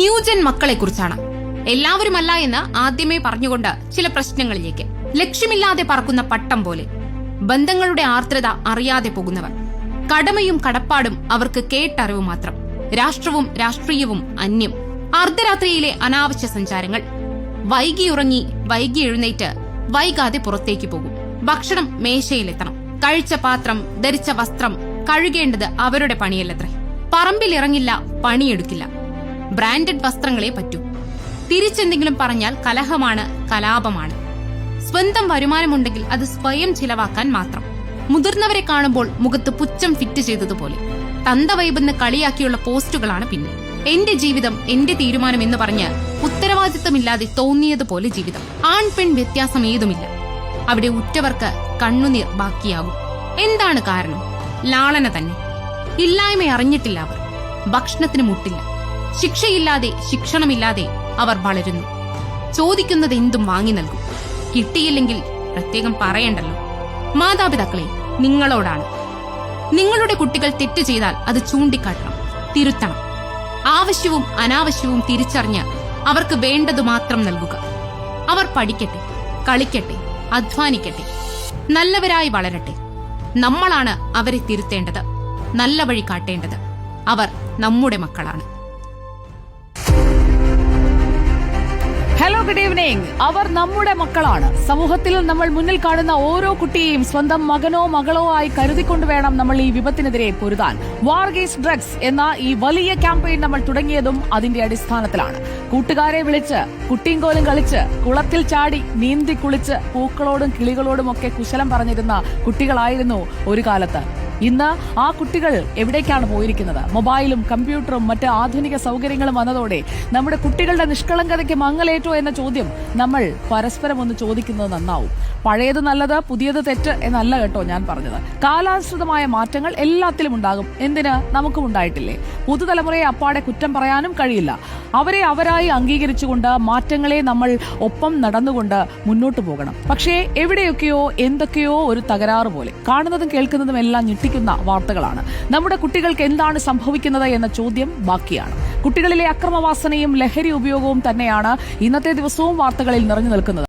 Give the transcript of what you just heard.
New gen മക്കളെക്കുറിച്ചാണ്. എല്ലാവരുമല്ല എന്ന് ആദ്യമേ പറഞ്ഞുകൊണ്ട് ചില പ്രശ്നങ്ങളിലേക്ക്. ലക്ഷ്യമില്ലാതെ പറക്കുന്ന പട്ടം പോലെ, ബന്ധങ്ങളുടെ ആർദ്രത അറിയാതെ പോകുന്നവർ, കടമയും കടപ്പാടും അവർക്ക് കേട്ടറിവ് മാത്രം, രാഷ്ട്രവും രാഷ്ട്രീയവും അന്യം, അർദ്ധരാത്രിയിലെ അനാവശ്യ സഞ്ചാരങ്ങൾ, വൈകി വൈകി എഴുന്നേറ്റ് വൈകാതെ പുറത്തേക്ക് പോകും, ഭക്ഷണം മേശയിലെത്തണം, കഴിച്ച പാത്രം ധരിച്ച വസ്ത്രം കഴുകേണ്ടത് അവരുടെ പണിയല്ലത്രേ, പറമ്പിലിറങ്ങില്ല, പണിയെടുക്കില്ല, ബ്രാൻഡഡ് വസ്ത്രങ്ങളെ പറ്റൂ, തിരിച്ചെന്തെങ്കിലും പറഞ്ഞാൽ കലഹമാണ്, കലാപമാണ്, സ്വന്തം വരുമാനമുണ്ടെങ്കിൽ അത് സ്വയം ചിലവാക്കാൻ മാത്രം, മുതിർന്നവരെ കാണുമ്പോൾ മുഖത്ത് പുച്ഛം ഫിറ്റ് ചെയ്തതുപോലെ, തന്തവൈബെന്ന് കളിയാക്കിയുള്ള പോസ്റ്റുകളാണ് പിന്നെ. എന്റെ ജീവിതം എന്റെ തീരുമാനം എന്ന് പറഞ്ഞ് ഉത്തരവാദിത്തമില്ലാതെ തോന്നിയതുപോലെ ജീവിതം. ആൺ പെൺ വ്യത്യാസം ഏതുമില്ല. അവിടെ ഉറ്റവർക്ക് കണ്ണുനീർ ബാക്കിയാകും. എന്താണ് കാരണം? ലാളന തന്നെ. ഇല്ലായ്മ അറിഞ്ഞിട്ടില്ല അവർ. ഭക്ഷണത്തിന് മുട്ടില്ല. ശിക്ഷയില്ലാതെ ശിക്ഷണമില്ലാതെ അവർ വളരുന്നു. ചോദിക്കുന്നത് എന്തും വാങ്ങി നൽകും. കിട്ടിയില്ലെങ്കിൽ പ്രത്യേകം പറയണ്ടല്ലോ. മാതാപിതാക്കളെ, നിങ്ങളോടാണ്. നിങ്ങളുടെ കുട്ടികൾ തെറ്റ് ചെയ്താൽ അത് ചൂണ്ടിക്കാട്ടണം, തിരുത്തണം. ആവശ്യവും അനാവശ്യവും തിരിച്ചറിഞ്ഞ് അവർക്ക് വേണ്ടതു മാത്രം നൽകുക. അവർ പഠിക്കട്ടെ, കളിക്കട്ടെ, അധ്വാനിക്കട്ടെ, നല്ലവരായി വളരട്ടെ. നമ്മളാണ് അവരെ തിരുത്തേണ്ടത്, നല്ല വഴി കാട്ടേണ്ടത്. അവർ നമ്മുടെ മക്കളാണ്. Hello, good evening. അവർ നമ്മുടെ മക്കളാണ്. സമൂഹത്തിൽ നമ്മൾ മുന്നിൽ കാണുന്ന ഓരോ കുട്ടിയെയും സ്വന്തം മകനോ മകളോ ആയി കരുതിക്കൊണ്ട് വേണം നമ്മൾ ഈ വിപത്തിനെതിരെ പൊരുതാൻ. വാർ അഗെയിൻസ്റ്റ് ഡ്രഗ്സ് എന്ന ഈ വലിയ ക്യാമ്പയിൻ നമ്മൾ തുടങ്ങിയതും അതിന്റെ അടിസ്ഥാനത്തിലാണ്. കൂട്ടുകാരെ വിളിച്ച് കുട്ടിയും കോലും കളിച്ച് കുളത്തിൽ ചാടി നീന്തി കുളിച്ച് പൂക്കളോടും കിളികളോടും ഒക്കെ കുശലം പറഞ്ഞിരുന്ന കുട്ടികളായിരുന്നു ഒരു കാലത്ത്. ഇന്ന് ആ കുട്ടികൾ എവിടേക്കാണ് പോയിരിക്കുന്നത്? മൊബൈലും കമ്പ്യൂട്ടറും മറ്റ് ആധുനിക സൗകര്യങ്ങളും വന്നതോടെ നമ്മുടെ കുട്ടികളുടെ നിഷ്കളങ്കതയ്ക്ക് മങ്ങലേറ്റോ എന്ന ചോദ്യം നമ്മൾ പരസ്പരം ഒന്ന് ചോദിക്കുന്നത് നന്നാവും. പഴയത് നല്ലത്, പുതിയത് തെറ്റ് എന്നല്ല കേട്ടോ ഞാൻ പറഞ്ഞത്. കാലാനുസൃതമായ മാറ്റങ്ങൾ എല്ലാത്തിലും ഉണ്ടാകും. എന്തിന്? നമുക്കും ഉണ്ടായിട്ടില്ലേ? പുതുതലമുറയെ അപ്പാടെ കുറ്റം പറയാനും കഴിയില്ല. അവരെ അവരായി അംഗീകരിച്ചുകൊണ്ട് മാറ്റങ്ങളെ നമ്മൾ ഒപ്പം നടന്നുകൊണ്ട് മുന്നോട്ട് പോകണം. പക്ഷേ എവിടെയൊക്കെയോ എന്തൊക്കെയോ ഒരു തകരാറ് പോലെ. കാണുന്നതും കേൾക്കുന്നതും എല്ലാം ഞെട്ടിക്കുന്ന വാർത്തകളാണ്. നമ്മുടെ കുട്ടികൾക്ക് എന്താണ് സംഭവിക്കുന്നത് എന്ന ചോദ്യം ബാക്കിയാണ്. കുട്ടികളിലെ അക്രമവാസനയും ലഹരി ഉപയോഗവും തന്നെയാണ് ഇന്നത്തെ ദിവസവും വാർത്തകളിൽ നിറഞ്ഞു നിൽക്കുന്നത്.